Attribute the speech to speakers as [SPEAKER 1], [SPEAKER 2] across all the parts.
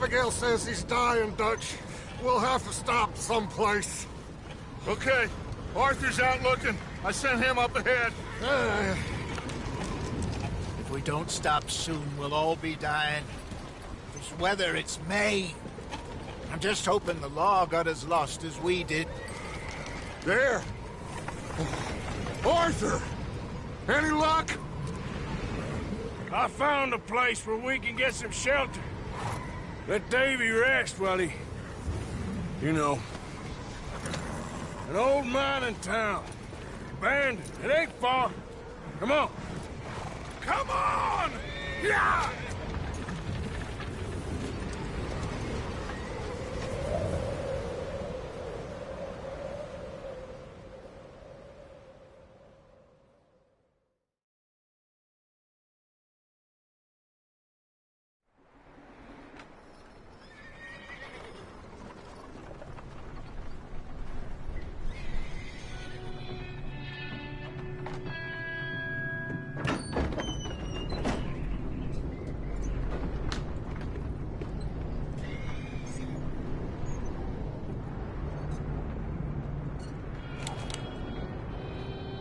[SPEAKER 1] Abigail says he's dying, Dutch. We'll have to stop someplace.
[SPEAKER 2] Okay. Arthur's out looking. I sent him up ahead.
[SPEAKER 3] If we don't stop soon, we'll all be dying. This weather, it's May. I'm just hoping the law got as lost as we did.
[SPEAKER 1] There. Arthur! Any luck?
[SPEAKER 4] I found a place where we can get some shelter. Let Davy rest while he... You know. An old mining town. Abandoned. It ain't far. Come on. Come on! Yeah!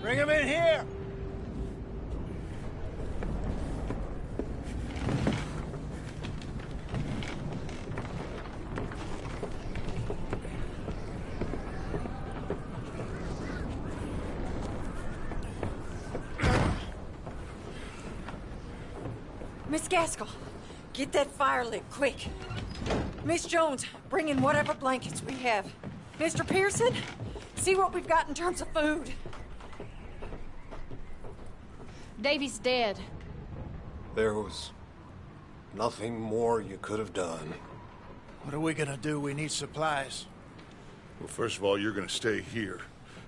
[SPEAKER 3] Bring him in here!
[SPEAKER 5] Miss Gaskell, get that fire lit, quick. Miss Jones, bring in whatever blankets we have. Mr. Pearson, see what we've got in terms of food.
[SPEAKER 6] Davy's dead.
[SPEAKER 1] There was nothing more you could have done.
[SPEAKER 3] What are we gonna do? We need supplies.
[SPEAKER 2] Well, first of all, you're gonna stay here,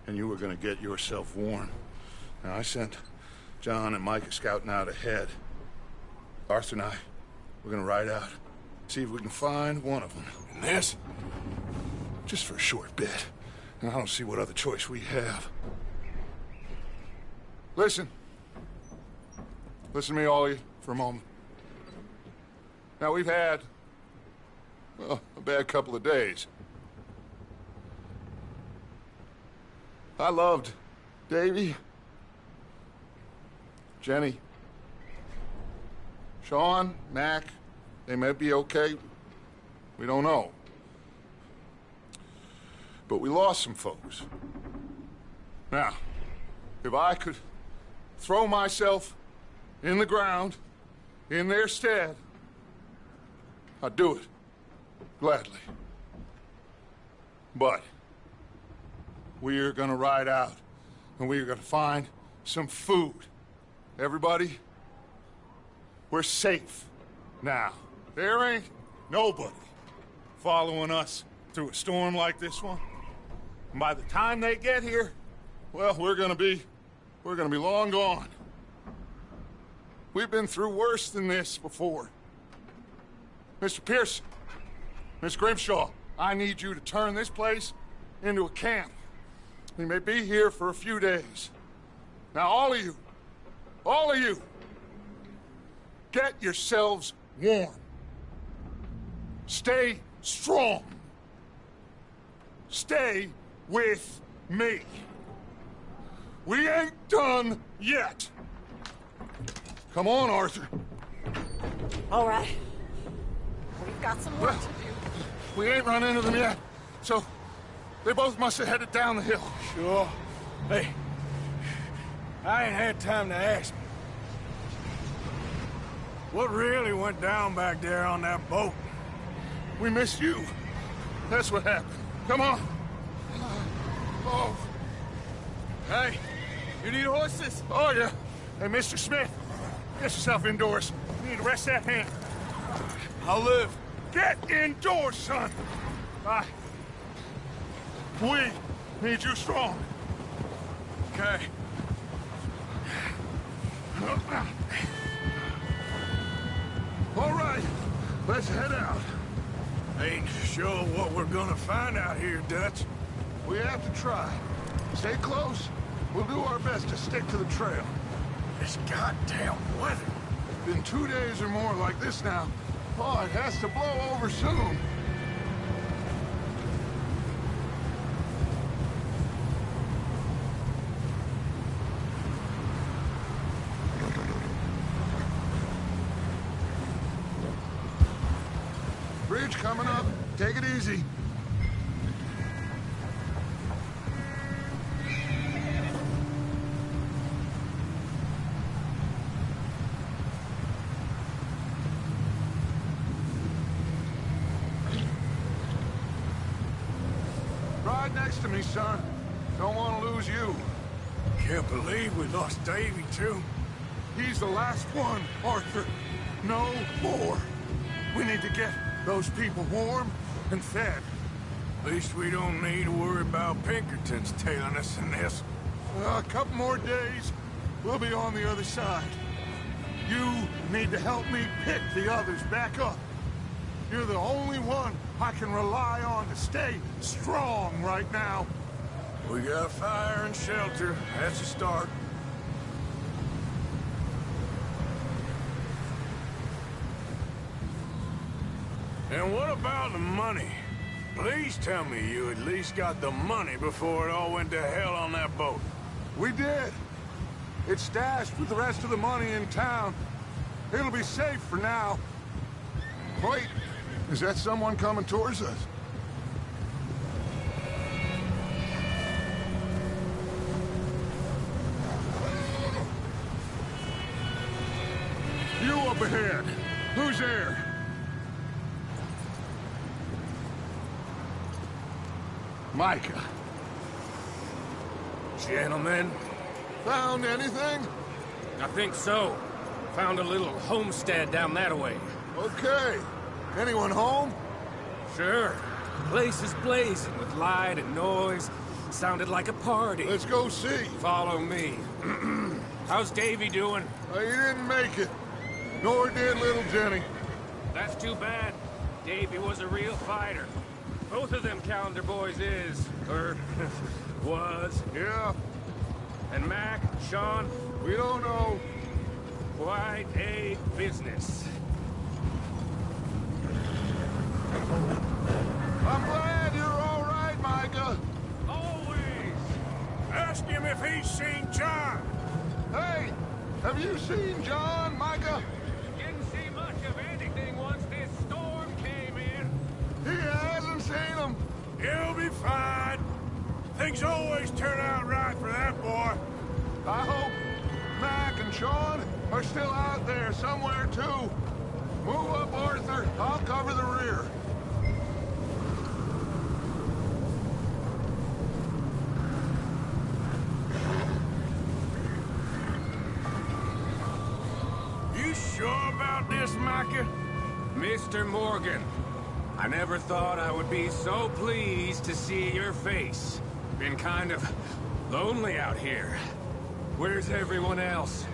[SPEAKER 2] and you were gonna get yourself warm. Now, I sent John and Micah scouting out ahead. Arthur and I, we're gonna ride out, see if we can find one of them.
[SPEAKER 4] And this?
[SPEAKER 2] Just for a short bit. And I don't see what other choice we have. Listen. Listen to me, all of you, for a moment. Now, we've had, well, a bad couple of days. I loved Davy, Jenny, Sean, Mac. They may be okay. We don't know. But we lost some folks. Now, if I could throw myself in the ground, in their stead, I'd do it, gladly. But we're gonna ride out, and we're gonna find some food. Everybody, we're safe now. There ain't nobody following us through a storm like this one. And by the time they get here, well, we're gonna be long gone. We've been through worse than this before. Mr. Pearson, Miss Grimshaw, I need you to turn this place into a camp. We may be here for a few days. Now, all of you, get yourselves warm. Stay strong. Stay with me. We ain't done yet. Come on, Arthur.
[SPEAKER 5] All right. We've got some work to do.
[SPEAKER 2] We ain't run into them yet, so they both must have headed down the hill.
[SPEAKER 4] Sure. Hey, I ain't had time to ask. What really went down back there on that boat?
[SPEAKER 2] We missed you. That's what happened. Come on. Oh.
[SPEAKER 4] Hey, you need horses?
[SPEAKER 2] Oh, yeah. Hey, Mr. Smith, get yourself indoors. You need to rest that hand.
[SPEAKER 4] I'll live.
[SPEAKER 2] Get indoors, son. We need you strong.
[SPEAKER 4] Okay.
[SPEAKER 2] All right, let's head out.
[SPEAKER 4] Ain't sure what we're gonna find out here, Dutch.
[SPEAKER 2] We have to try. Stay close. We'll do our best to stick to the trail.
[SPEAKER 4] This goddamn weather.
[SPEAKER 2] Been 2 days or more like this now. Oh, it has to blow over soon. Bridge coming up. Take it easy. Ride next to me, son. Don't want to lose you.
[SPEAKER 4] Can't believe we lost Davy, too.
[SPEAKER 2] He's the last one, Arthur. No more. We need to get those people warm and fed.
[SPEAKER 4] At least we don't need to worry about Pinkertons tailing us in this.
[SPEAKER 2] A couple more days, we'll be on the other side. You need to help me pick the others back up. You're the only one I can rely on to stay strong right now.
[SPEAKER 4] We got fire and shelter. That's a start. And what about the money? Please tell me you at least got the money before it all went to hell on that boat.
[SPEAKER 2] We did. It's stashed with the rest of the money in town. It'll be safe for now. Wait, is that someone coming towards us? You up ahead. Who's there? Micah.
[SPEAKER 4] Gentlemen,
[SPEAKER 2] Found anything?
[SPEAKER 7] I think so. Found a little homestead down that way.
[SPEAKER 2] Okay. Anyone home?
[SPEAKER 7] Sure. Place is blazing with light and noise. Sounded like a party.
[SPEAKER 2] Let's go see.
[SPEAKER 7] Follow me. How's Davy doing?
[SPEAKER 2] He didn't make it. Nor did little Jenny.
[SPEAKER 7] That's too bad. Davy was a real fighter. Both of them Calendar boys is, or was.
[SPEAKER 2] Yeah,
[SPEAKER 7] And Mac, Sean,
[SPEAKER 2] we don't know.
[SPEAKER 7] quite a business.
[SPEAKER 2] I'm glad you're all right, Micah.
[SPEAKER 4] always ask him if he's seen John.
[SPEAKER 2] Hey, have you seen John, Micah?
[SPEAKER 7] Didn't see much of anything once this storm came in.
[SPEAKER 2] He hasn't seen him.
[SPEAKER 4] He'll be fine. Things always turn out right for that boy.
[SPEAKER 2] I hope Mac and Sean are still out there somewhere, too. Move up, Arthur. I'll cover the rear.
[SPEAKER 4] You sure about this, Micah?
[SPEAKER 7] Mr. Morgan, I never thought I would be so pleased to see your face. Been kind of lonely out here. Where's everyone else?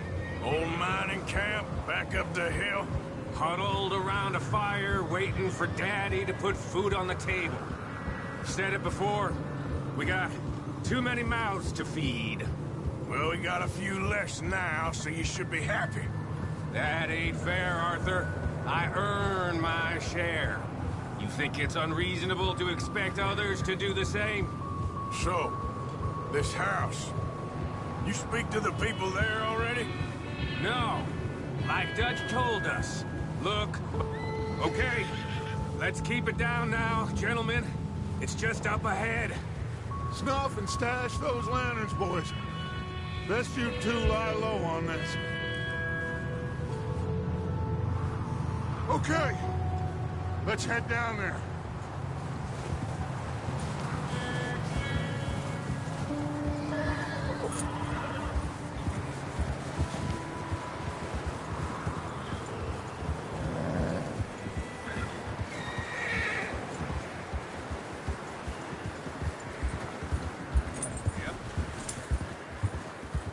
[SPEAKER 4] Old mining camp, back up the hill.
[SPEAKER 7] Huddled around a fire, waiting for Daddy to put food on the table. Said it before, we got too many mouths to feed.
[SPEAKER 4] Well, we got a few less now, so you should be happy.
[SPEAKER 7] That ain't fair, Arthur. I earn my share. You think it's unreasonable to expect others to do the same?
[SPEAKER 4] So, this house. You speak to the people there already?
[SPEAKER 7] No. Like Dutch told us. Look. Okay. Let's keep it down now, gentlemen. It's just up ahead.
[SPEAKER 2] Snuff and stash those lanterns, boys. Best you two lie low on this. Okay. Let's head down there.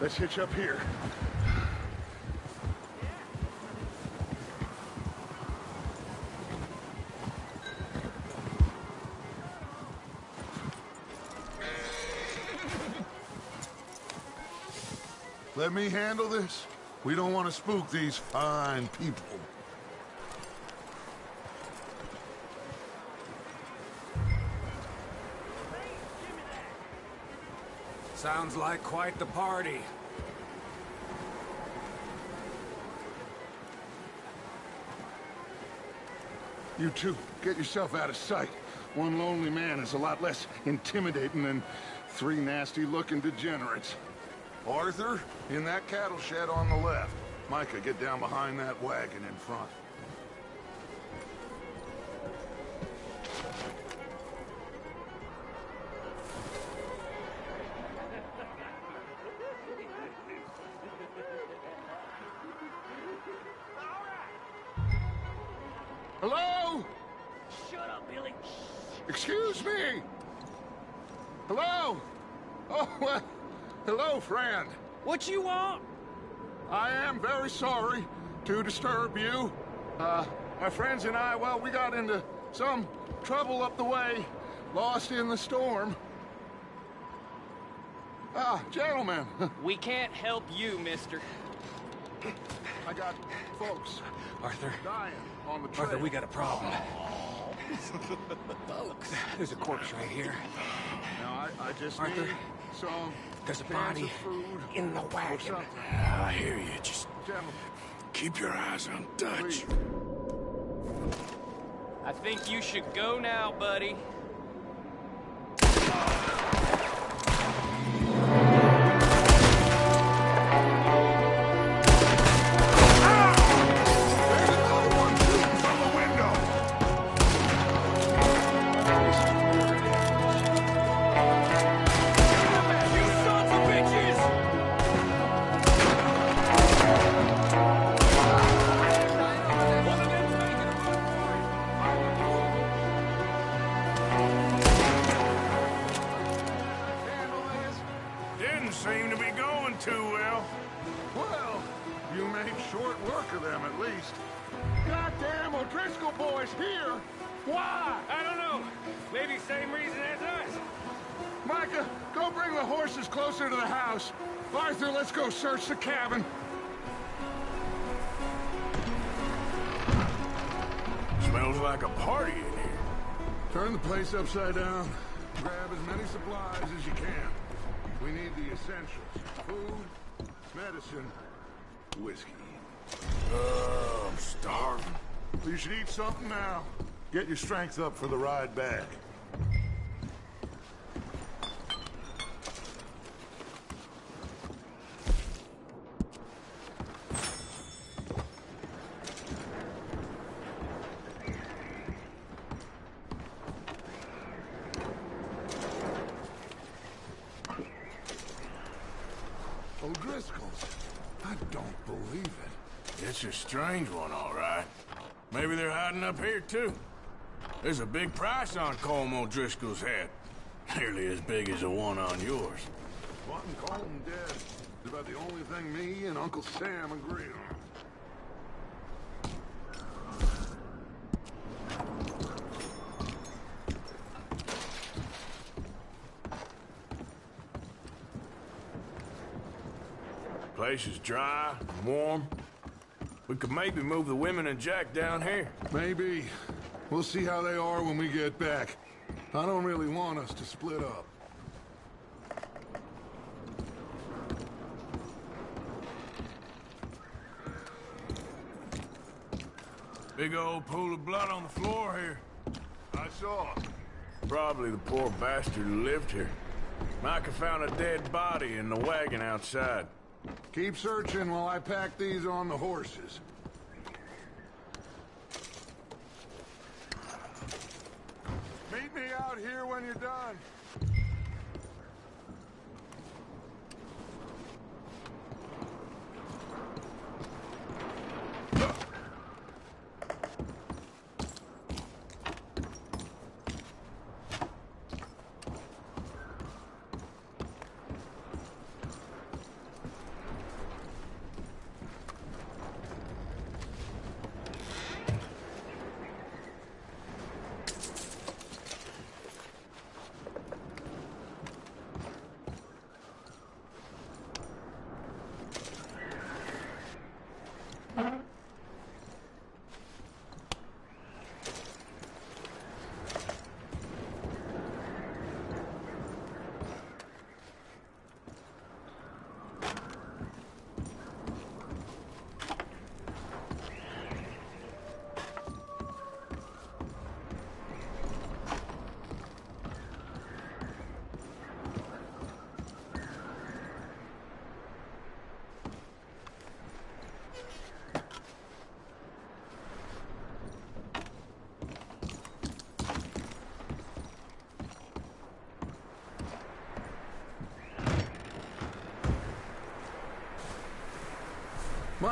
[SPEAKER 2] Let's hitch up here. Let me handle this. We don't want to spook these fine people.
[SPEAKER 7] Sounds like quite the party.
[SPEAKER 2] You two, get yourself out of sight. One lonely man is a lot less intimidating than three nasty-looking degenerates. Arthur, in that cattle shed on the left. Micah, get down behind that wagon in front. Hello?
[SPEAKER 8] Shut up, Billy.
[SPEAKER 2] Excuse me? Hello? Oh, well, hello, friend.
[SPEAKER 8] What you want?
[SPEAKER 2] I am very sorry to disturb you. My friends and I, well, we got into some trouble up the way, lost in the storm. Gentlemen.
[SPEAKER 8] We can't help you, mister.
[SPEAKER 2] I got folks
[SPEAKER 7] Arthur,
[SPEAKER 2] dying on the trail.
[SPEAKER 7] Arthur, we got a problem. Folks, there's a corpse right here.
[SPEAKER 2] Now, I just
[SPEAKER 7] Arthur,
[SPEAKER 2] need some
[SPEAKER 7] there's a
[SPEAKER 2] cans
[SPEAKER 7] body
[SPEAKER 2] of food
[SPEAKER 7] in the
[SPEAKER 2] or
[SPEAKER 7] wagon.
[SPEAKER 2] something.
[SPEAKER 4] I hear you. Just
[SPEAKER 2] Gentlemen,
[SPEAKER 4] keep your eyes on Dutch.
[SPEAKER 2] please.
[SPEAKER 8] I think you should go now, buddy.
[SPEAKER 2] There's another one shooting from the window.
[SPEAKER 8] You sons of bitches! One of them's making a run for it.
[SPEAKER 4] Didn't seem to be going too well.
[SPEAKER 2] Well, you made short work of them at least. Goddamn O'Driscoll boys here! Why?
[SPEAKER 8] I don't know. Maybe same reason as us.
[SPEAKER 2] Micah, go bring the horses closer to the house. Arthur, let's go search the cabin.
[SPEAKER 4] Smells like a party in here.
[SPEAKER 2] Turn the place upside down. Grab as many supplies as you can. We need the essentials. Food, medicine, whiskey.
[SPEAKER 4] I'm starving.
[SPEAKER 2] You should eat something now. Get your strength up for the ride back. O'Driscoll's. I don't believe it.
[SPEAKER 4] It's a strange one, all right. Maybe they're hiding up here, too. There's a big price on Colm O'Driscoll's head. Nearly as big as the one on yours.
[SPEAKER 2] Wanting Colm dead is about the only thing me and Uncle Sam agree on.
[SPEAKER 4] Place is dry, and warm. We could maybe move the women and Jack down here.
[SPEAKER 2] Maybe. We'll see how they are when we get back. I don't really want us to split up.
[SPEAKER 4] Big old pool of blood on the floor here.
[SPEAKER 2] I saw.
[SPEAKER 4] Probably the poor bastard who lived here. Micah found a dead body in the wagon outside.
[SPEAKER 2] Keep searching while I pack these on the horses. Meet me out here when you're done.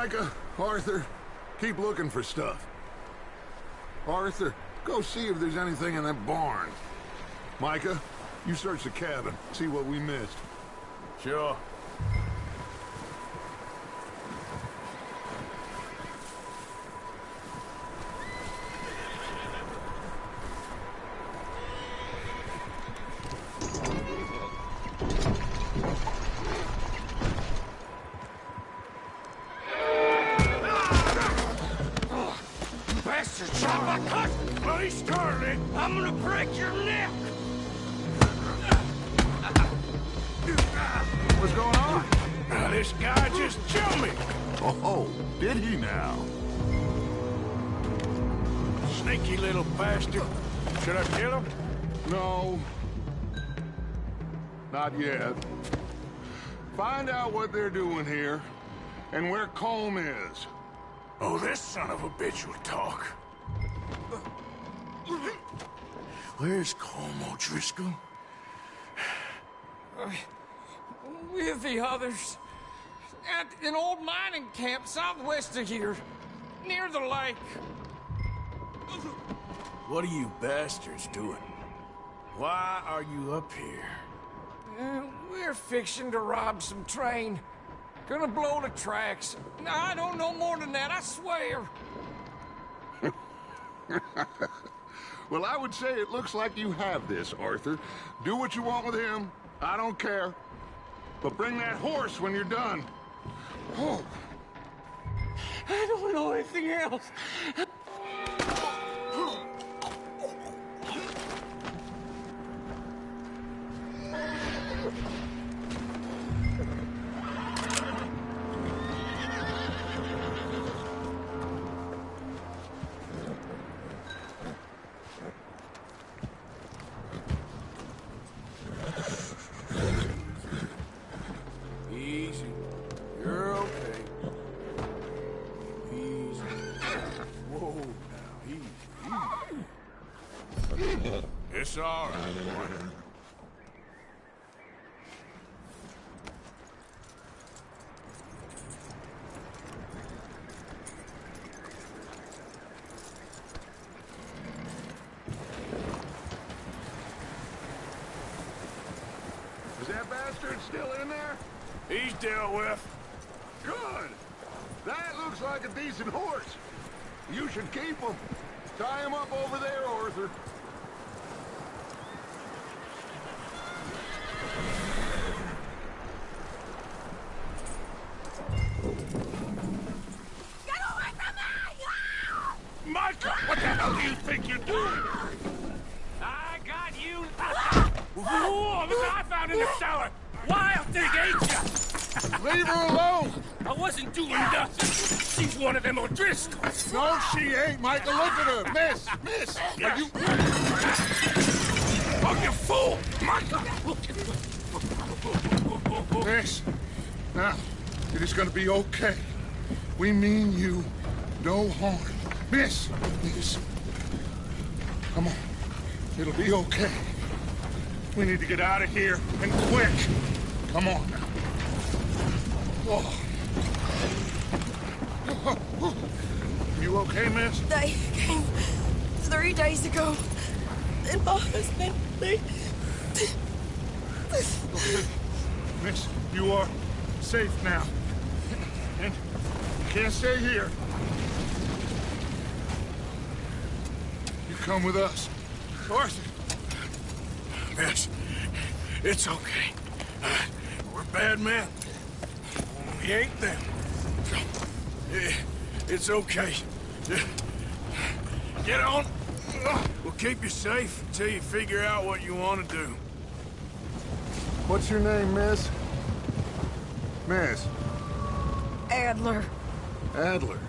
[SPEAKER 2] Micah, Arthur, keep looking for stuff. Arthur, go see if there's anything in that barn. Micah, you search the cabin, see what we missed.
[SPEAKER 4] Sure.
[SPEAKER 7] Bloody started! I'm gonna break your neck!
[SPEAKER 2] What's going on?
[SPEAKER 4] This guy just jumped me!
[SPEAKER 2] Oh, did he now?
[SPEAKER 4] Sneaky little bastard. Should I kill him?
[SPEAKER 2] No. Not yet. Find out what they're doing here, and where Colm is.
[SPEAKER 4] Oh, this son of a bitch will talk. Where's Colm O'Driscoll?
[SPEAKER 8] With the others. At an old mining camp southwest of here. Near the lake.
[SPEAKER 4] What are you bastards doing? Why are you up here?
[SPEAKER 8] We're fixing to rob some train. Gonna blow the tracks. I don't know more than that, I swear.
[SPEAKER 2] Well, I would say it looks like you have this, Arthur. Do what you want with him. I don't care. But bring that horse when you're done. Oh.
[SPEAKER 8] I don't know anything else.
[SPEAKER 4] Easy. You're okay. Easy. Whoa, now, easy. It's all right, boy.
[SPEAKER 2] Is that bastard still in there?
[SPEAKER 4] He's dealt with.
[SPEAKER 2] Good. That looks like a decent horse. You should keep him. Tie him up over there, Arthur.
[SPEAKER 5] Get away from me!
[SPEAKER 4] Micah, what the hell do you think you're doing?
[SPEAKER 7] I got you!
[SPEAKER 4] Whoa, look what I found in the cellar!
[SPEAKER 7] Wild thing, ain't ya?
[SPEAKER 2] Leave her alone!
[SPEAKER 7] I wasn't doing nothing. She's one of them O'Driscolls.
[SPEAKER 2] No, she ain't, Michael. Look at her. Miss! Miss! Are you...
[SPEAKER 4] Oh, you fool! Micah!
[SPEAKER 2] Miss, now, it is gonna be okay. We mean you no harm. Miss! Miss. Come on. It'll be okay. We need to get out of here, and quick. Come on now. Oh. You okay, miss?
[SPEAKER 5] They came 3 days ago. And my husband,
[SPEAKER 2] Miss, you are safe now. And you can't stay here. You come with us. Arthur.
[SPEAKER 4] Miss, it's okay. We're bad men. We ain't them. It's okay. Get on. We'll keep you safe until you figure out what you want to do.
[SPEAKER 2] What's your name, miss? Miss.
[SPEAKER 5] Adler.
[SPEAKER 2] Adler.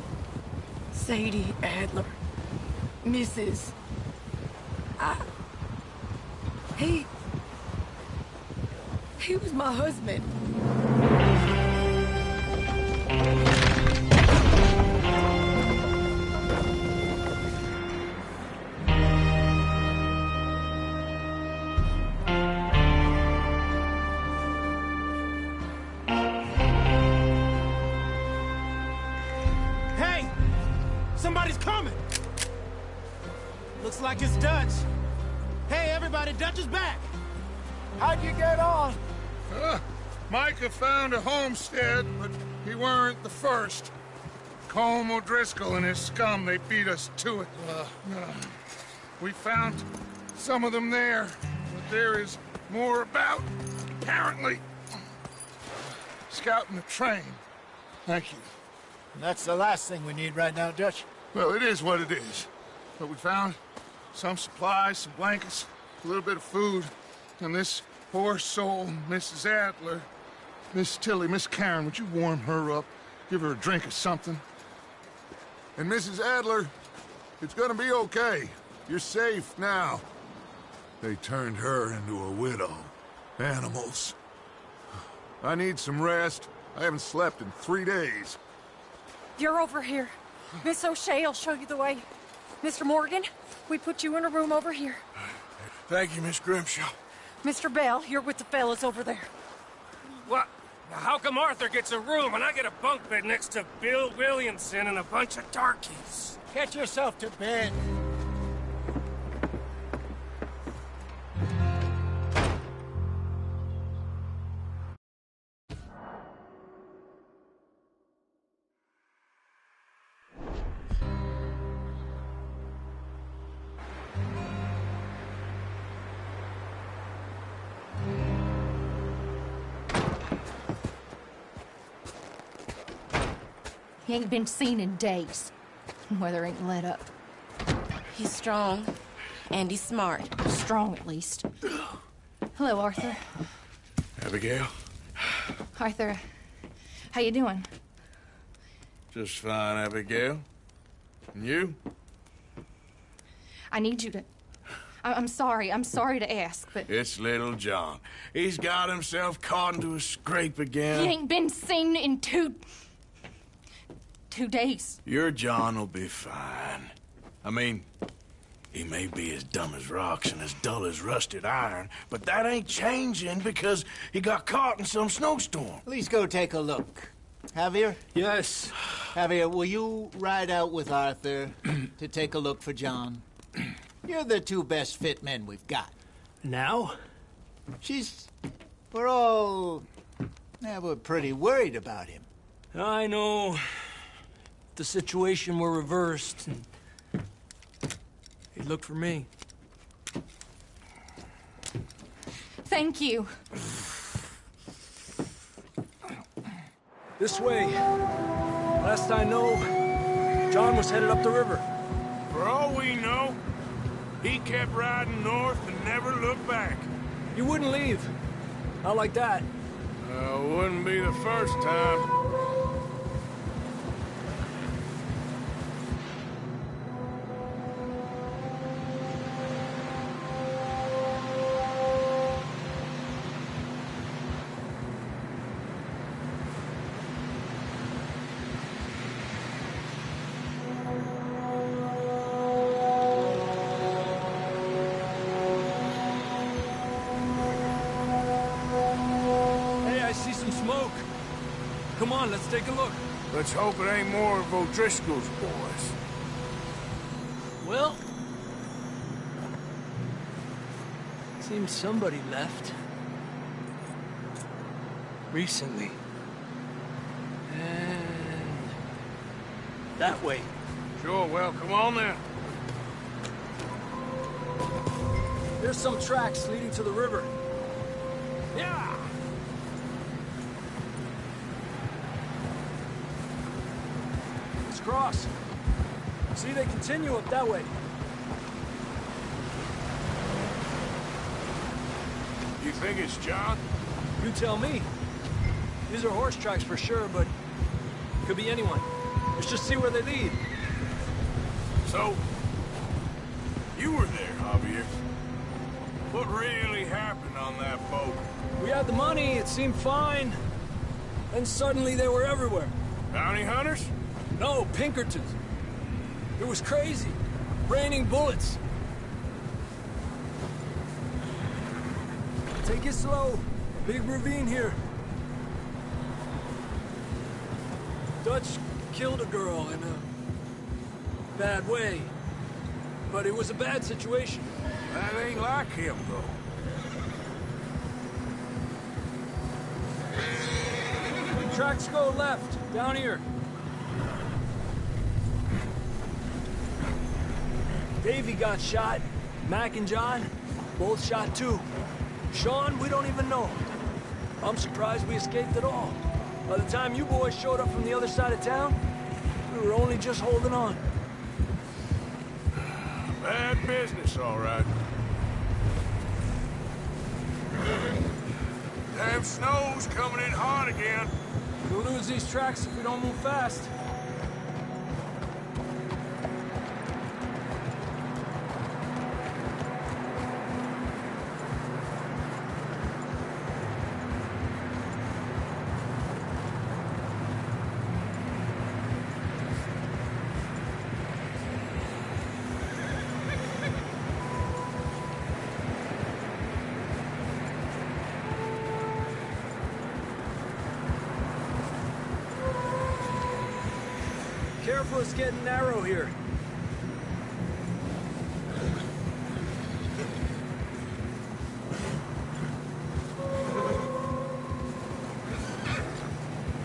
[SPEAKER 5] Sadie Adler. Mrs. He was my husband.
[SPEAKER 3] like it's Dutch. Hey, everybody, Dutch is back. How'd you get on?
[SPEAKER 2] Micah found a homestead, but he weren't the first. Colm O'Driscoll and his scum, they beat us to it. We found some of them there, but there is more about, apparently. Scouting the train. Thank you.
[SPEAKER 3] That's the last thing we need right now, Dutch.
[SPEAKER 2] Well, it is what it is. But we found some supplies, some blankets, a little bit of food, and this poor soul, Mrs. Adler, Miss Tilly, Miss Karen, would you warm her up? Give her a drink or something? And Mrs. Adler, it's gonna be okay. You're safe now. They turned her into a widow. Animals. I need some rest. I haven't slept in 3 days.
[SPEAKER 5] You're over here. Miss O'Shea will show you the way. Mr. Morgan, we put you in a room over here.
[SPEAKER 4] Thank you, Miss Grimshaw.
[SPEAKER 5] Mr. Bell, you're with the fellas over there.
[SPEAKER 9] What? How come Arthur gets a room and I get a bunk bed next to Bill Williamson and a bunch of darkies?
[SPEAKER 3] Get yourself to bed.
[SPEAKER 6] He ain't been seen in days. Weather ain't let up.
[SPEAKER 10] He's strong, and he's smart.
[SPEAKER 6] Strong, at least. Hello, Arthur.
[SPEAKER 4] Abigail?
[SPEAKER 6] Arthur, how you doing?
[SPEAKER 4] Just fine, Abigail. And you?
[SPEAKER 6] I need you to... I'm sorry to ask, but...
[SPEAKER 4] It's little John. He's got himself caught into a scrape again.
[SPEAKER 6] He ain't been seen in 2 days.
[SPEAKER 4] Your John will be fine. I mean, he may be as dumb as rocks and as dull as rusted iron, but that ain't changing because he got caught in some snowstorm.
[SPEAKER 3] Please go take a look. Javier?
[SPEAKER 9] Yes.
[SPEAKER 3] Javier, will you ride out with Arthur to take a look for John? You're the 2 best fit men we've got.
[SPEAKER 9] Now?
[SPEAKER 3] We're pretty worried about him.
[SPEAKER 9] I know. The situation were reversed, and he'd look for me.
[SPEAKER 6] Thank you.
[SPEAKER 9] This way. Last I know, John was headed up the river.
[SPEAKER 4] For all we know, he kept riding north and never looked back.
[SPEAKER 9] He wouldn't leave. Not like that.
[SPEAKER 4] Wouldn't be the first time.
[SPEAKER 9] Come on, let's take a look.
[SPEAKER 4] Let's hope it ain't more of O'Driscoll's boys.
[SPEAKER 9] Well... seems somebody left. Recently. And... that way.
[SPEAKER 4] Sure, well, come on then.
[SPEAKER 9] There's some tracks leading to the river. Yeah! Let's cross. See, they continue up that way.
[SPEAKER 4] You think it's John?
[SPEAKER 9] You tell me. These are horse tracks for sure, but could be anyone. Let's just see where they lead.
[SPEAKER 4] So, you were there, Javier. What really happened on that boat?
[SPEAKER 9] We had the money, it seemed fine. Then suddenly they were everywhere.
[SPEAKER 4] Bounty hunters?
[SPEAKER 9] No, Pinkertons. It was crazy. Raining bullets. Take it slow. Big ravine here. Dutch killed a girl in a bad way. but it was a bad situation.
[SPEAKER 4] That ain't like him, though.
[SPEAKER 9] Tracks go left, down here. Davey got shot. Mac and John, both shot too. Sean, we don't even know. I'm surprised we escaped at all. By the time you boys showed up from the other side of town, we were only just holding on.
[SPEAKER 4] Bad business, all right. Damn snow's coming in hard again.
[SPEAKER 9] We'll lose these tracks if we don't move fast. Careful, it's getting narrow here.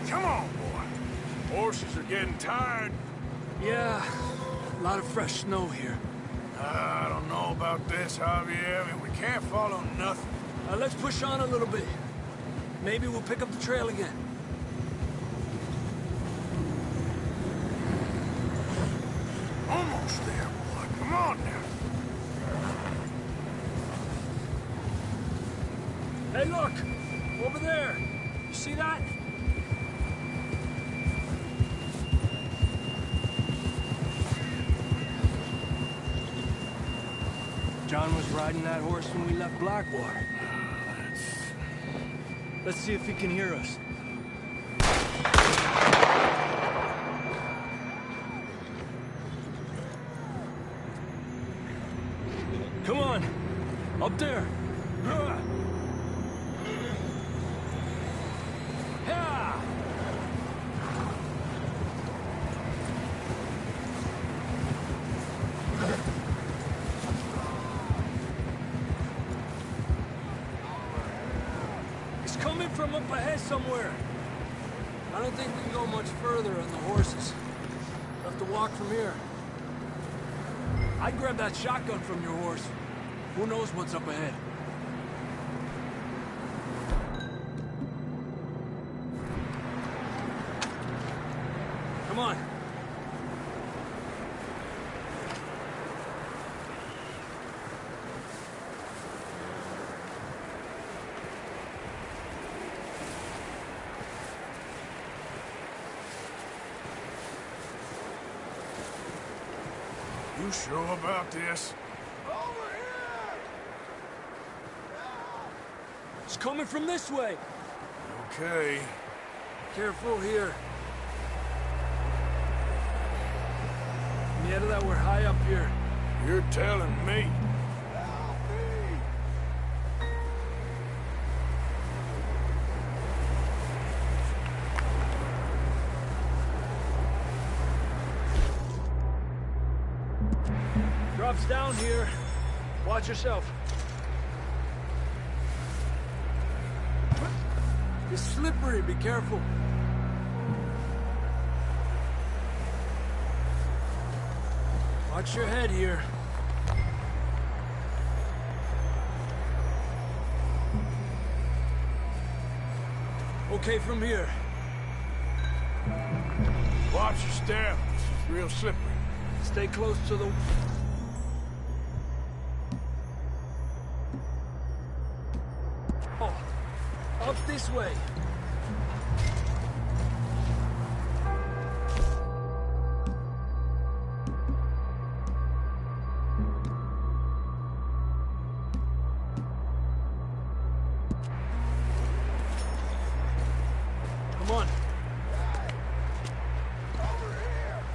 [SPEAKER 4] Come on, boy. Horses are getting tired.
[SPEAKER 9] Yeah, a lot of fresh snow here.
[SPEAKER 4] I don't know about this, Javier. I mean, we can't follow nothing.
[SPEAKER 9] Let's push on a little bit. Maybe we'll pick up the trail again.
[SPEAKER 4] Almost there, boy. Come on now.
[SPEAKER 9] Hey, look! Over there! You see that? John was riding that horse when we left Blackwater. Let's see if he can hear us. Come on! Up there! Yeah! It's coming from up ahead somewhere. I don't think we can go much further on the horses. We'll have to walk from here. I'd grab that shotgun from your horse. Who knows what's up ahead? Come on.
[SPEAKER 4] You sure about this?
[SPEAKER 9] It's coming from this way.
[SPEAKER 4] Okay.
[SPEAKER 9] Careful here. Yeah, that we're high up here.
[SPEAKER 4] You're telling me.
[SPEAKER 9] Drops down here. Watch yourself. It's slippery, be careful. Watch your head here. Okay from here.
[SPEAKER 4] Watch your step. This is real slippery.
[SPEAKER 9] Stay close to the... Oh, up this way. Come on.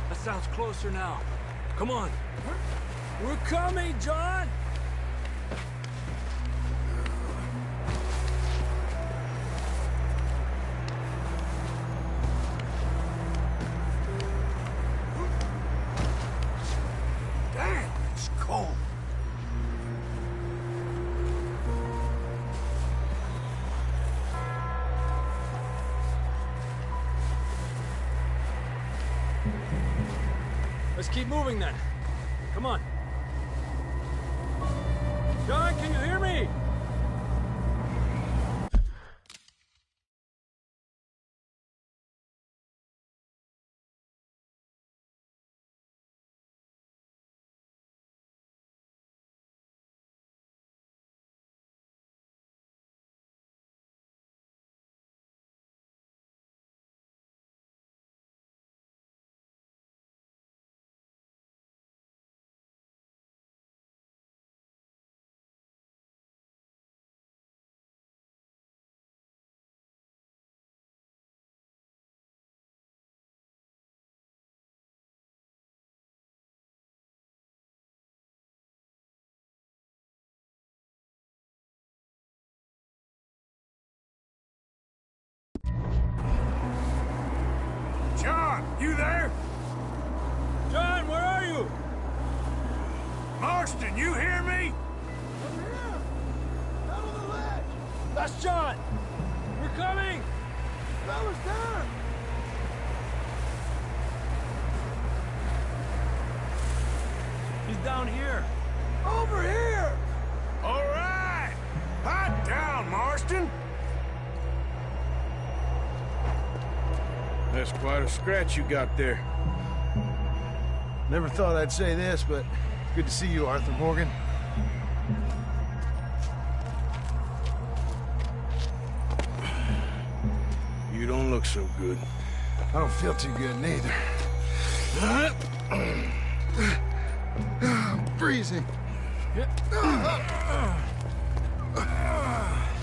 [SPEAKER 9] That sounds closer now. Come on. We're coming, John!
[SPEAKER 4] Damn, it's cold.
[SPEAKER 9] Let's keep moving then. Come on. John, can you hear me?
[SPEAKER 4] John, you there?
[SPEAKER 9] John, where are you?
[SPEAKER 4] Marston, you hear me?
[SPEAKER 3] Out on the ledge!
[SPEAKER 9] That's John! We're coming!
[SPEAKER 3] Fella's down!
[SPEAKER 9] He's down here.
[SPEAKER 3] Over here!
[SPEAKER 4] All right! Hot down, Marston! That's quite a scratch you got there.
[SPEAKER 3] Never thought I'd say this, but good to see you, Arthur Morgan.
[SPEAKER 4] You don't look so good.
[SPEAKER 3] I don't feel too good, neither. I'm freezing.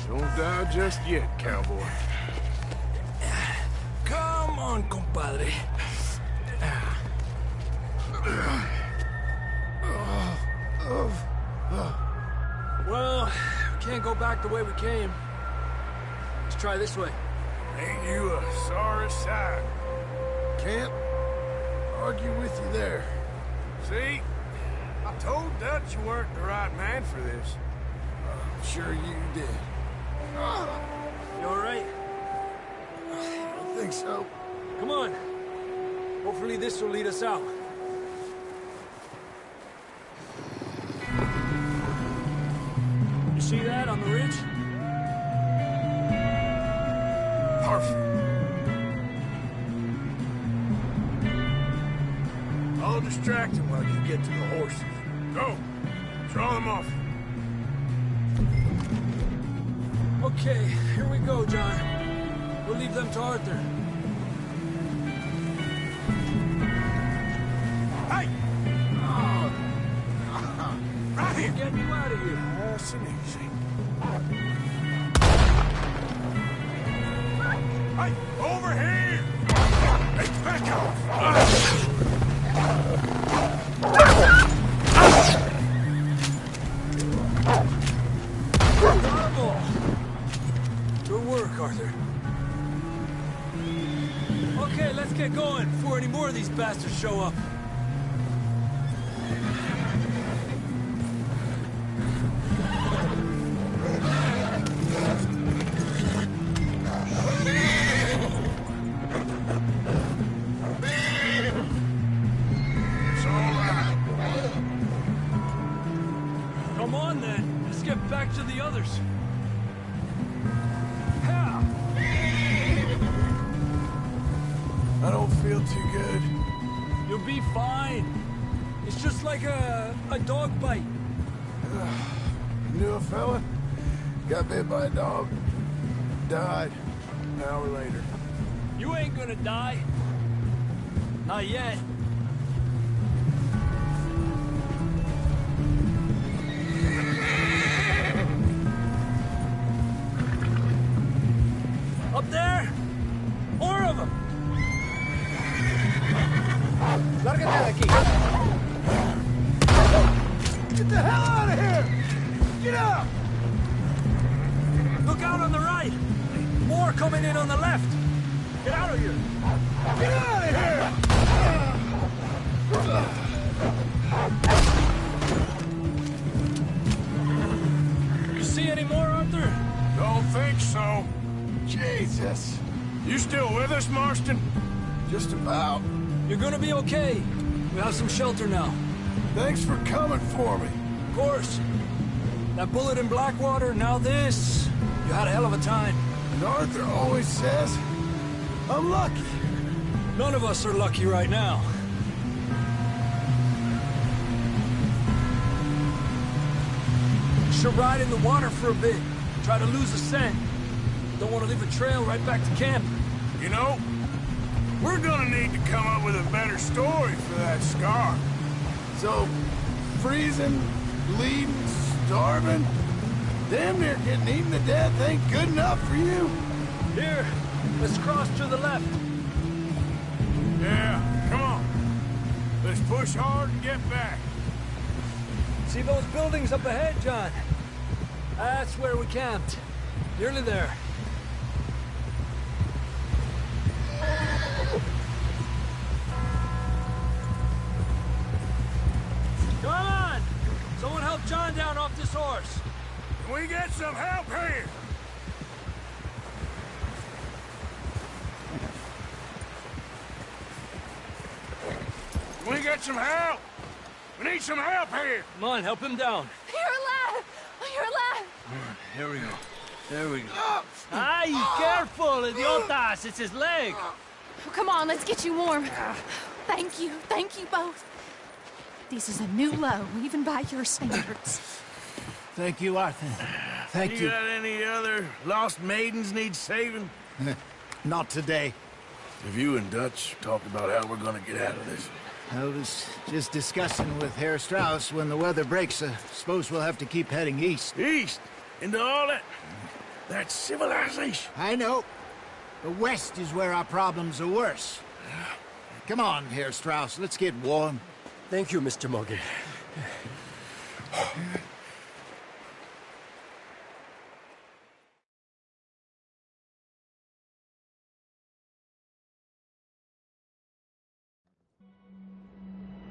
[SPEAKER 4] Don't die just yet, cowboy.
[SPEAKER 9] Come on, compadre. Well, we can't go back the way we came. Let's try this way.
[SPEAKER 4] Ain't you a sorry sight?
[SPEAKER 3] Can't argue with you there.
[SPEAKER 4] See? I told Dutch you weren't the right man for this.
[SPEAKER 3] Sure you did.
[SPEAKER 9] You all right?
[SPEAKER 3] I think so.
[SPEAKER 9] Come on. Hopefully this will lead us out. You see that on the ridge?
[SPEAKER 4] Perfect. I'll distract him while you get to the horses. Go. Draw them off.
[SPEAKER 9] Okay, here we go, John. We'll leave them to Arthur.
[SPEAKER 4] Hey! Right here!
[SPEAKER 9] Get you out of here.
[SPEAKER 4] Nice and easy. Hey, over here! Hey, back off!
[SPEAKER 9] Bravo! Good work, Arthur. Okay, let's get going before any more of these bastards show up.
[SPEAKER 4] It's all right.
[SPEAKER 9] Come on, then. Let's get back to the others. Yeah.
[SPEAKER 3] I don't feel too good.
[SPEAKER 9] You'll be fine. It's just like a dog bite.
[SPEAKER 3] Knew a fella? Got bit by a dog. Died an hour later.
[SPEAKER 9] You ain't gonna die. Not yet. Up there? More of them.
[SPEAKER 3] Lárgate de aquí. Get the hell out of here! Get out!
[SPEAKER 9] Look out on the right. More coming in on the left. Get out of here.
[SPEAKER 3] Get out of here!
[SPEAKER 9] You see any more, Arthur?
[SPEAKER 4] Don't think so.
[SPEAKER 3] Jesus.
[SPEAKER 4] You still with us, Marston?
[SPEAKER 3] Just about.
[SPEAKER 9] You're gonna be okay. We have some shelter now.
[SPEAKER 4] Thanks for coming for me.
[SPEAKER 9] Of course. That bullet in Blackwater, now this. You had a hell of a time.
[SPEAKER 4] And Arthur always says, I'm lucky.
[SPEAKER 9] None of us are lucky right now. Should ride in the water for a bit. Try to lose the scent. Don't want to leave a trail right back to camp.
[SPEAKER 4] You know, we're gonna need to come up with a better story for that scar. So, freezing, bleeding, starving, damn near getting eaten to death ain't good enough for you?
[SPEAKER 9] Here, let's cross to the left.
[SPEAKER 4] Yeah, come on. Let's push hard and get back.
[SPEAKER 9] See those buildings up ahead, John? That's where we camped. Nearly there. Come on! Someone help John down off this horse.
[SPEAKER 4] Can we get some help here? Can we get some help? We need some help here.
[SPEAKER 9] Come on, help him down.
[SPEAKER 6] You're alive! You're alive!
[SPEAKER 4] Here we go. There we go.
[SPEAKER 11] Ay, careful, idiotas! It's his leg!
[SPEAKER 6] Oh, come on, let's get you warm. Thank you both. This is a new low, even by your standards.
[SPEAKER 3] Thank you, Arthur. Thank you.
[SPEAKER 4] You got any other lost maidens need saving?
[SPEAKER 3] Not today.
[SPEAKER 4] Have you and Dutch talked about how we're gonna get out of this?
[SPEAKER 3] I was just discussing with Herr Strauss when the weather breaks. Suppose we'll have to keep heading east.
[SPEAKER 4] East? Into all that civilization?
[SPEAKER 3] I know. The west is where our problems are worse. Come on, Herr Strauss, let's get warm.
[SPEAKER 11] Thank you, Mr. Morgan.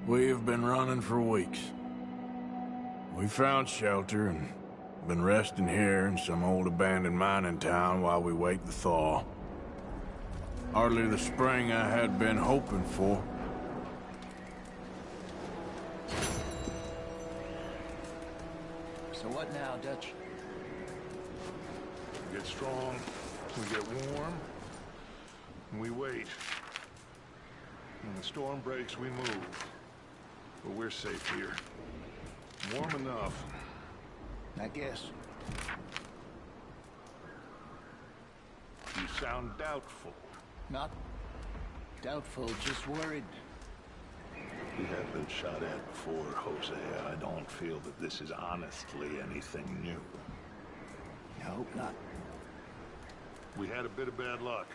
[SPEAKER 4] We've been running for weeks. We found shelter and been resting here in some old abandoned mining town while we wait the thaw. Hardly the spring I had been hoping for.
[SPEAKER 3] So what now, Dutch?
[SPEAKER 2] We get strong, we get warm, and we wait. When the storm breaks, we move. But we're safe here. Warm enough.
[SPEAKER 3] I guess.
[SPEAKER 2] You sound doubtful.
[SPEAKER 3] Not doubtful, just worried.
[SPEAKER 2] We have been shot at before, Hosea. I don't feel that this is honestly anything new.
[SPEAKER 3] I hope not.
[SPEAKER 2] We had a bit of bad luck,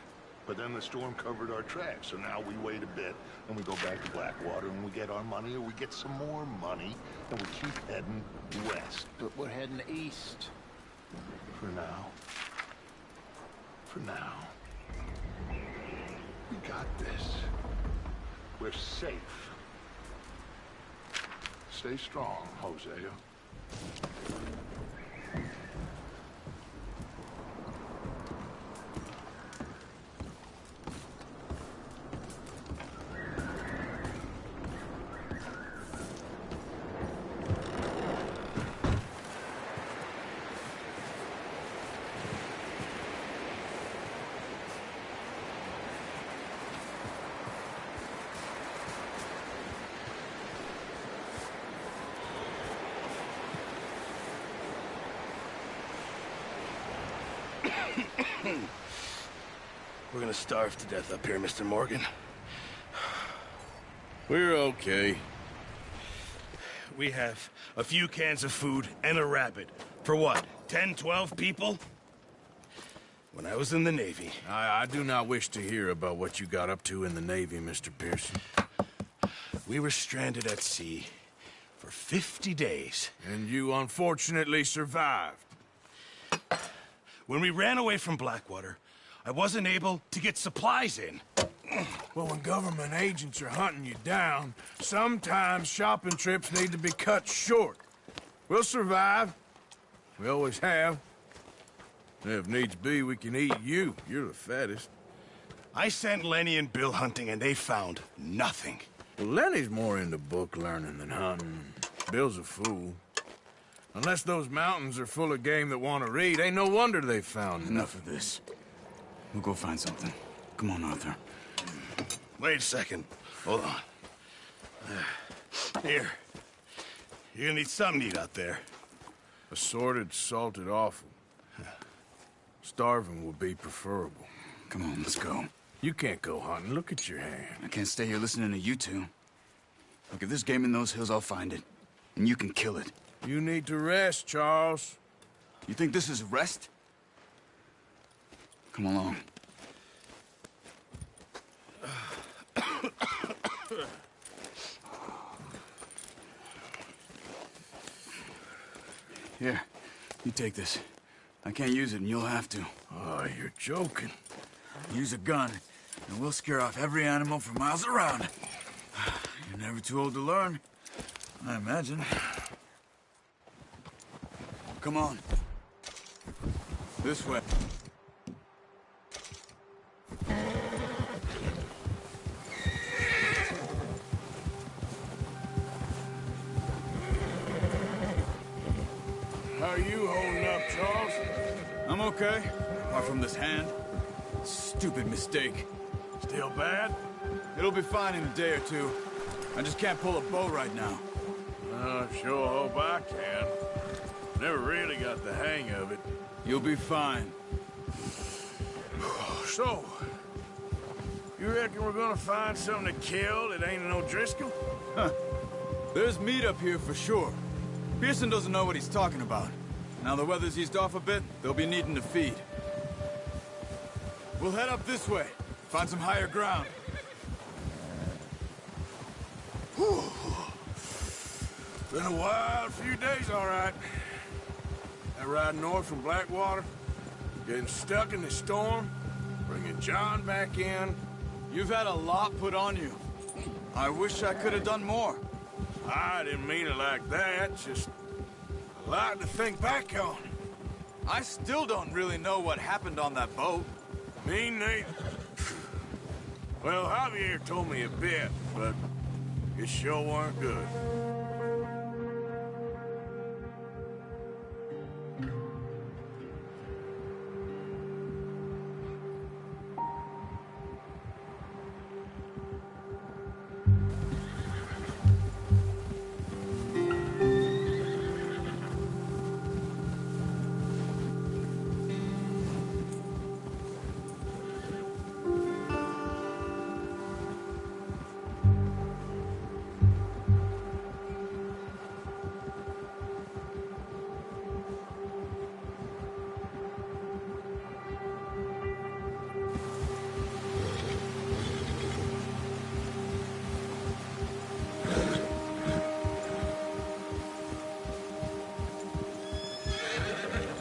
[SPEAKER 2] but then the storm covered our tracks, so now we wait a bit, and we go back to Blackwater, and we get our money, or we get some more money, and we keep heading west.
[SPEAKER 3] But we're heading east.
[SPEAKER 2] For now. For now. We got this. We're safe. Stay strong, Hosea.
[SPEAKER 4] We're gonna starve to death up here, Mr. Morgan. We're okay. We have a few cans of food and a rabbit. For what, 10, 12 people? When I was in the Navy... I do not wish to hear about what you got up to in the Navy, Mr. Pearson. We were stranded at sea for 50 days. And you unfortunately survived. When we ran away from Blackwater, I wasn't able to get supplies in. Well, when government agents are hunting you down, sometimes shopping trips need to be cut short. We'll survive. We always have. If needs be, we can eat you. You're the fattest. I sent Lenny and Bill hunting, and they found nothing. Well, Lenny's more into book learning than hunting. Bill's a fool. Unless those mountains are full of game that want to read, ain't no wonder they found
[SPEAKER 12] Enough of this. We'll go find something. Come on, Arthur.
[SPEAKER 1] Wait a second. Hold on. Here. You're gonna need something to eat out there.
[SPEAKER 4] Assorted, salted offal. Starving would be preferable.
[SPEAKER 12] Come on, let's go.
[SPEAKER 4] You can't go hunting. Look at your hand.
[SPEAKER 12] I can't stay here listening to you two. Look, if there's game in those hills, I'll find it. And you can kill it.
[SPEAKER 4] You need to rest, Charles.
[SPEAKER 12] You think this is rest? Come along. Here, you take this. I can't use it, and you'll have to.
[SPEAKER 4] Oh, you're joking.
[SPEAKER 12] Use a gun, and we'll scare off every animal for miles around. You're never too old to learn, I imagine. Come on. This way.
[SPEAKER 4] How are you holding up, Charles?
[SPEAKER 12] I'm okay, apart from this hand. Stupid mistake.
[SPEAKER 4] Still bad?
[SPEAKER 12] It'll be fine in a day or two. I just can't pull a bow right now.
[SPEAKER 4] Sure hope I can. Never really got the hang of it.
[SPEAKER 12] You'll be fine.
[SPEAKER 4] So, you reckon we're gonna find something to kill that ain't an O'Driscoll?
[SPEAKER 12] Huh. There's meat up here for sure. Pearson doesn't know what he's talking about. Now the weather's eased off a bit, they'll be needing to feed. We'll head up this way. Find some higher ground.
[SPEAKER 4] Whew. Been a wild few days, all right. That ride north from Blackwater, getting stuck in the storm, bringing John back in.
[SPEAKER 12] You've had a lot put on you. I wish I could have done more.
[SPEAKER 4] I didn't mean it like that, just a lot to think back on.
[SPEAKER 12] I still don't really know what happened on that boat.
[SPEAKER 4] Me neither. Well, Javier told me a bit, but it sure weren't good.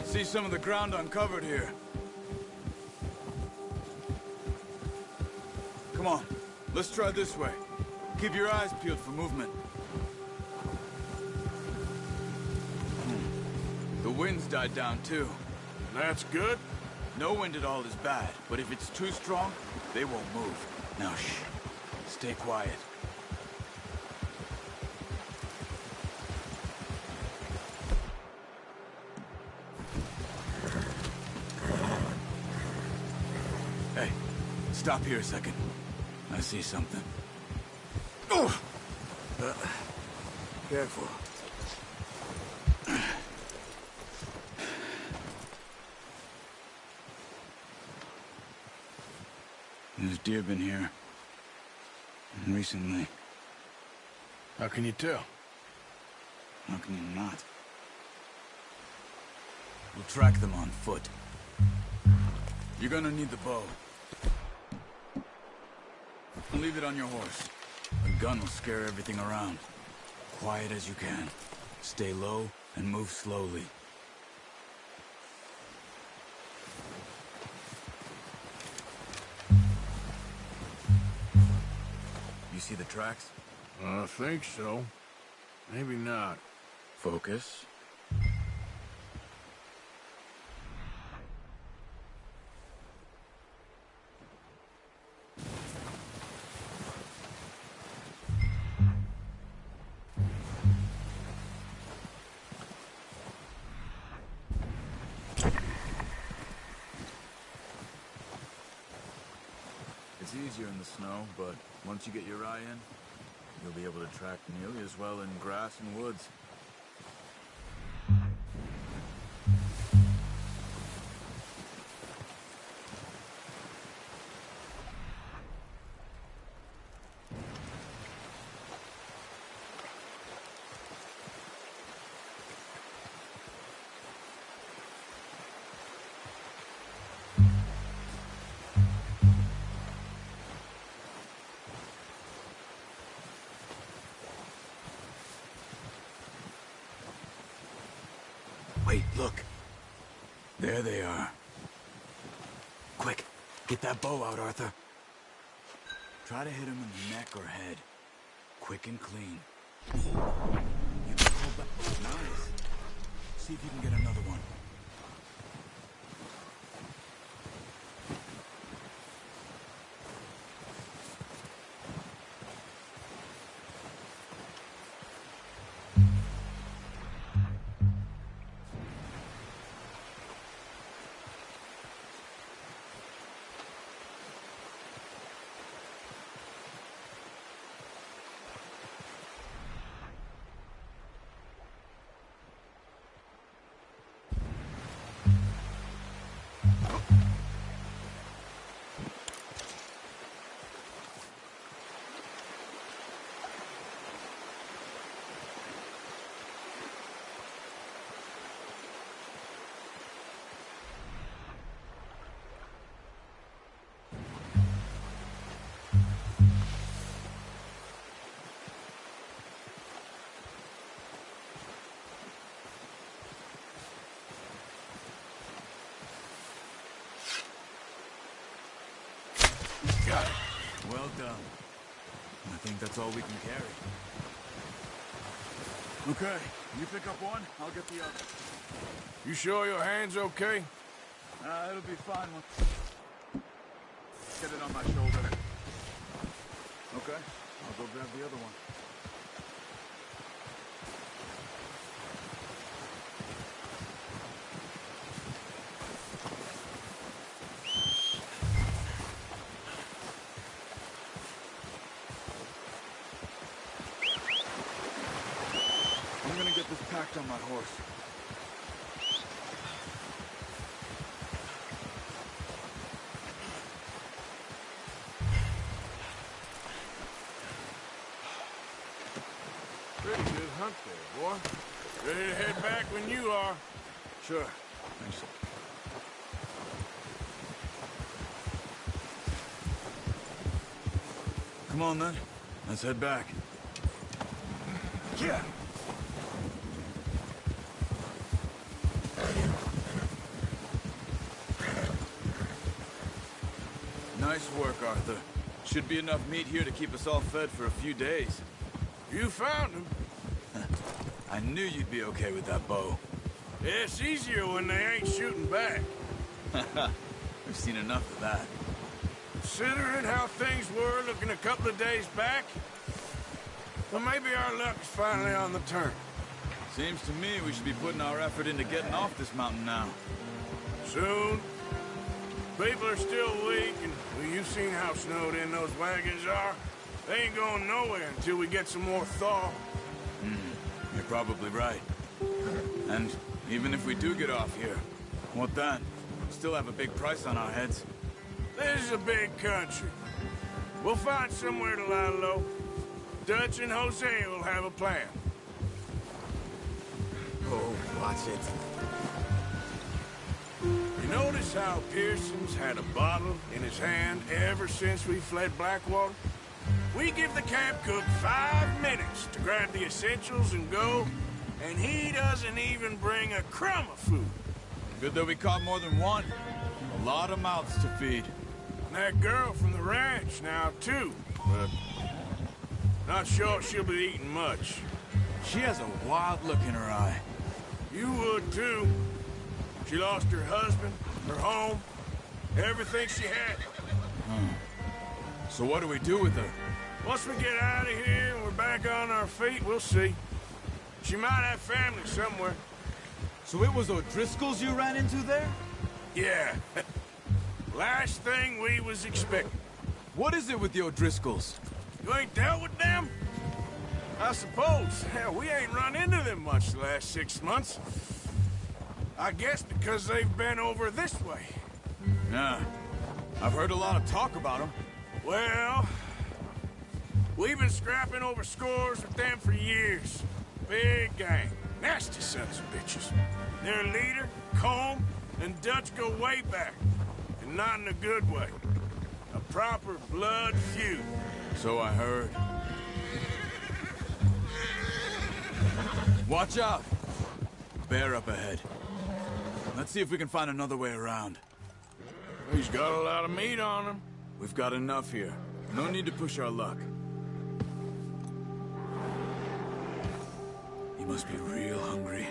[SPEAKER 12] See some of the ground uncovered here. Come on, let's try this way. Keep your eyes peeled for movement. The wind's died down too.
[SPEAKER 4] That's good?
[SPEAKER 12] No wind at all is bad, but if it's too strong, they won't move. Now shh, stay quiet. Hey, stop here a second. I see something. Oh! Careful. There's deer been here. Recently.
[SPEAKER 4] How can you tell?
[SPEAKER 12] How can you not? We'll track them on foot. You're gonna need the bow. Leave it on your horse. A gun will scare everything around. Quiet as you can. Stay low and move slowly. You see the tracks?
[SPEAKER 4] I think so. Maybe not.
[SPEAKER 12] Focus. gets easier in the snow, but once you get your eye in, you'll be able to track nearly as well in grass and woods. Wait, look. There they are. Quick, get that bow out, Arthur. Try to hit him in the neck or head. Quick and clean. You can hold back. Nice. See if you can get another one. Got it. Well done. I think that's all we can carry. Okay, you pick up one, I'll get the other.
[SPEAKER 4] You sure your hand's okay?
[SPEAKER 12] It'll be fine once... Get it on my shoulder. Okay, I'll go grab the other one. I'm gonna get this packed on my horse.
[SPEAKER 4] Pretty good hunt there, boy. Ready to head back when you are.
[SPEAKER 12] Sure. Thanks. Come on, then. Let's head back. Yeah. Nice work, Arthur. Should be enough meat here to keep us all fed for a few days.
[SPEAKER 4] You found him.
[SPEAKER 12] I knew you'd be okay with that bow.
[SPEAKER 4] It's easier when they ain't shooting back.
[SPEAKER 12] We've seen enough of that.
[SPEAKER 4] Considering how things were looking a couple of days back, well, maybe our luck is finally on the turn.
[SPEAKER 12] Seems to me we should be putting our effort into getting off this mountain now.
[SPEAKER 4] Soon. People are still weak, and well, you've seen how snowed in those wagons are. They ain't going nowhere until we get some more thaw.
[SPEAKER 12] You're probably right. And even if we do get off here, what then? Still have a big price on our heads.
[SPEAKER 4] This is a big country. We'll find somewhere to lie low. Dutch and Hosea will have a plan.
[SPEAKER 7] Oh, watch it.
[SPEAKER 4] You notice how Pearson's had a bottle in his hand ever since we fled Blackwater? We give the camp cook 5 minutes to grab the essentials and go, and he doesn't even bring a crumb of food.
[SPEAKER 12] Good that we caught more than one. A lot of mouths to feed.
[SPEAKER 4] And that girl from the ranch now, too, but not sure she'll be eating much.
[SPEAKER 12] She has a wild look in her eye.
[SPEAKER 4] You would, too. She lost her husband, her home, everything she had.
[SPEAKER 12] So what do we do with her?
[SPEAKER 4] Once we get out of here and we're back on our feet, we'll see. She might have family somewhere.
[SPEAKER 12] So it was O'Driscoll's you ran into there?
[SPEAKER 4] Yeah. Last thing we was expecting.
[SPEAKER 12] What is it with the O'Driscolls?
[SPEAKER 4] You ain't dealt with them? I suppose. Hell, we ain't run into them much the last 6 months. I guess because they've been over this way.
[SPEAKER 12] Yeah. I've heard a lot of talk about them.
[SPEAKER 4] Well, we've been scrapping over scores with them for years. Big gang. Nasty sons of bitches. Their leader, Colm, and Dutch go way back. And not in a good way. A proper blood feud.
[SPEAKER 12] So I heard. Watch out! Bear up ahead. Let's see if we can find another way around.
[SPEAKER 4] He's got a lot of meat on him.
[SPEAKER 12] We've got enough here. No need to push our luck. He must be real hungry.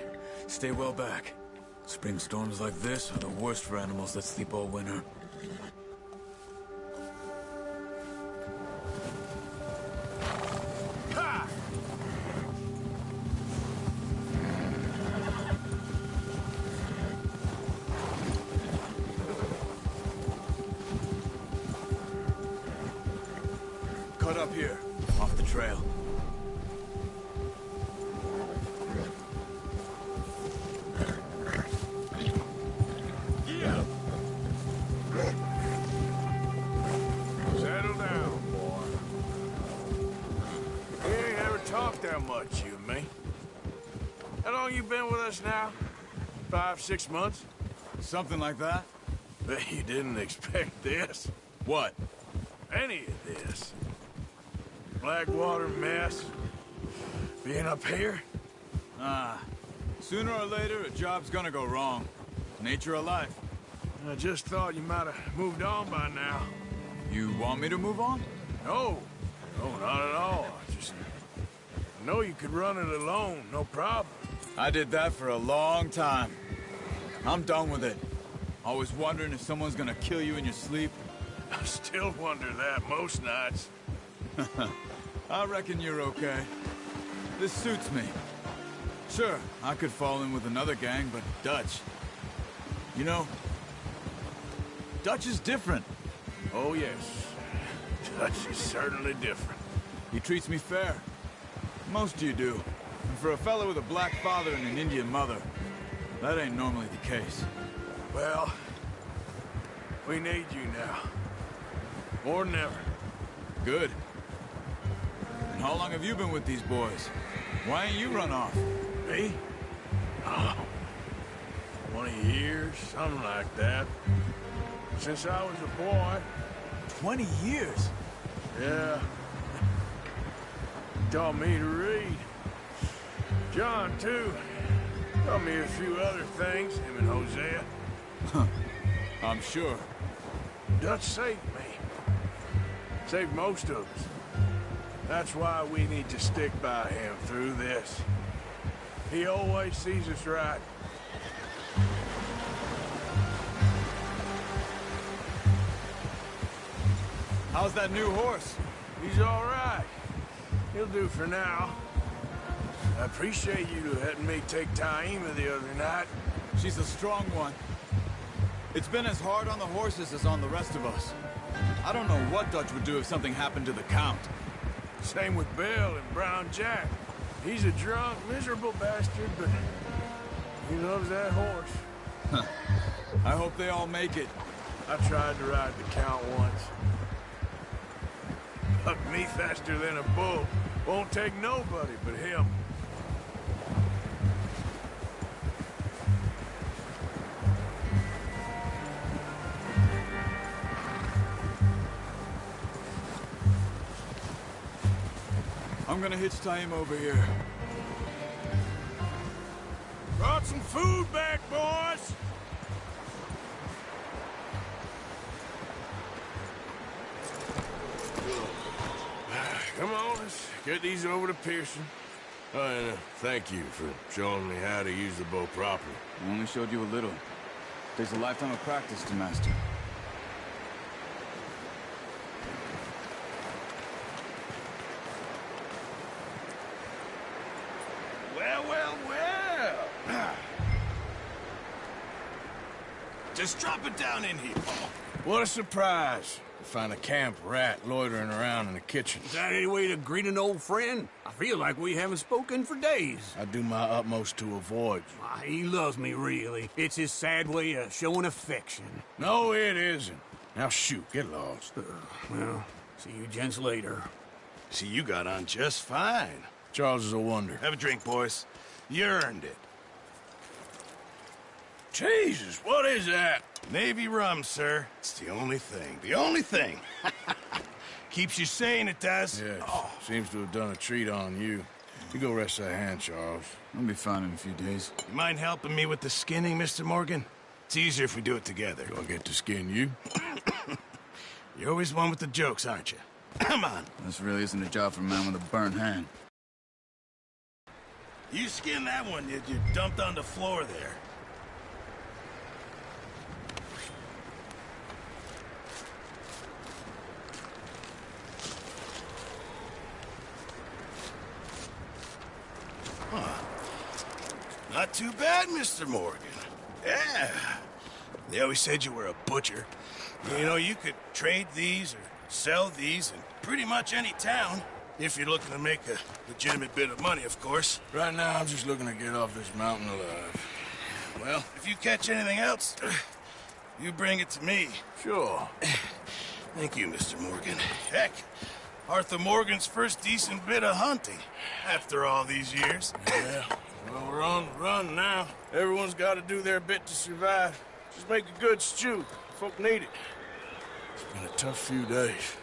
[SPEAKER 12] Stay well back. Spring storms like this are the worst for animals that sleep all winter.
[SPEAKER 4] Ha!
[SPEAKER 12] Cut up here, off the trail.
[SPEAKER 4] Settle down, boy. We ain't ever talked that much, you and me. How long you been with us now? 5, 6 months?
[SPEAKER 12] Something like that?
[SPEAKER 4] Bet you didn't expect this.
[SPEAKER 12] What?
[SPEAKER 4] Any of this. Blackwater mess. Being up here?
[SPEAKER 12] Sooner or later, a job's gonna go wrong. Nature of life.
[SPEAKER 4] I just thought you might have moved on by now.
[SPEAKER 12] You want me to move on?
[SPEAKER 4] No. No, not at all. I know you could run it alone, no problem.
[SPEAKER 12] I did that for a long time. I'm done with it. Always wondering if someone's gonna kill you in your sleep.
[SPEAKER 4] I still wonder that most nights.
[SPEAKER 12] I reckon you're okay. This suits me. Sure, I could fall in with another gang, but Dutch... You know, Dutch is different.
[SPEAKER 4] Oh, yes. Dutch is certainly different.
[SPEAKER 12] He treats me fair. Most of you do. And for a fellow with a black father and an Indian mother, that ain't normally the case.
[SPEAKER 4] Well, we need you now. More than ever.
[SPEAKER 12] Good. And how long have you been with these boys? Why ain't you run off?
[SPEAKER 4] Me? Oh, 20 years, something like that. Since I was a boy.
[SPEAKER 12] 20 years?
[SPEAKER 4] Yeah. He taught me to read. John, too. Taught me a few other things, him and Hosea.
[SPEAKER 12] I'm sure.
[SPEAKER 4] Dutch saved me. Saved most of us. That's why we need to stick by him through this. He always sees us right.
[SPEAKER 12] How's that new horse?
[SPEAKER 4] He's all right. He'll do for now. I appreciate you letting me take Taima the other night.
[SPEAKER 12] She's a strong one. It's been as hard on the horses as on the rest of us. I don't know what Dutch would do if something happened to the Count.
[SPEAKER 4] Same with Bill and Brown Jack. He's a drunk, miserable bastard, but he loves that horse.
[SPEAKER 12] I hope they all make it.
[SPEAKER 4] I tried to ride the Count once. Hucked me faster than a bull. Won't take nobody but him.
[SPEAKER 12] I'm gonna hitch Taima over here.
[SPEAKER 4] Brought some food back, boys! Come on, let's get these over to Pearson. Oh, and thank you for showing me how to use the bow properly.
[SPEAKER 12] I only showed you a little. Takes a lifetime of practice to master.
[SPEAKER 4] Well, well, well. Just drop it down in here. What a surprise. To find a camp rat loitering around in the kitchen.
[SPEAKER 13] Is that any way to greet an old friend? I feel like we haven't spoken for days.
[SPEAKER 4] I do my utmost to avoid you.
[SPEAKER 13] He loves me, really. It's his sad way of showing affection.
[SPEAKER 4] No, it isn't. Now shoot, get lost.
[SPEAKER 13] Well, see you gents later.
[SPEAKER 14] See, you got on just fine.
[SPEAKER 4] Charles is a wonder.
[SPEAKER 14] Have a drink, boys. You earned it.
[SPEAKER 4] Jesus, what is that?
[SPEAKER 14] Navy rum, sir. It's the only thing. The only thing. Keeps you sane, it does.
[SPEAKER 4] Yes. Seems to have done a treat on you. You go rest that hand, Charles.
[SPEAKER 12] I'll be fine in a few days.
[SPEAKER 14] You mind helping me with the skinning, Mr. Morgan? It's easier if we do it together.
[SPEAKER 4] Do I get to skin you?
[SPEAKER 14] You're always one with the jokes, aren't you? Come on.
[SPEAKER 12] This really isn't a job for a man with a burnt hand.
[SPEAKER 14] You skinned that one you dumped on the floor there. Huh. Not too bad, Mr. Morgan. Yeah. They always said you were a butcher. You know, you could trade these or sell these in pretty much any town. If you're looking to make a legitimate bit of money, of course.
[SPEAKER 4] Right now, I'm just looking to get off this mountain alive.
[SPEAKER 14] Well, if you catch anything else, you bring it to me.
[SPEAKER 4] Sure.
[SPEAKER 14] Thank you, Mr. Morgan. Heck, Arthur Morgan's first decent bit of hunting after all these years.
[SPEAKER 4] Yeah, well, we're on the run now. Everyone's got to do their bit to survive. Just make a good stew. Folk need it. It's been a tough few days.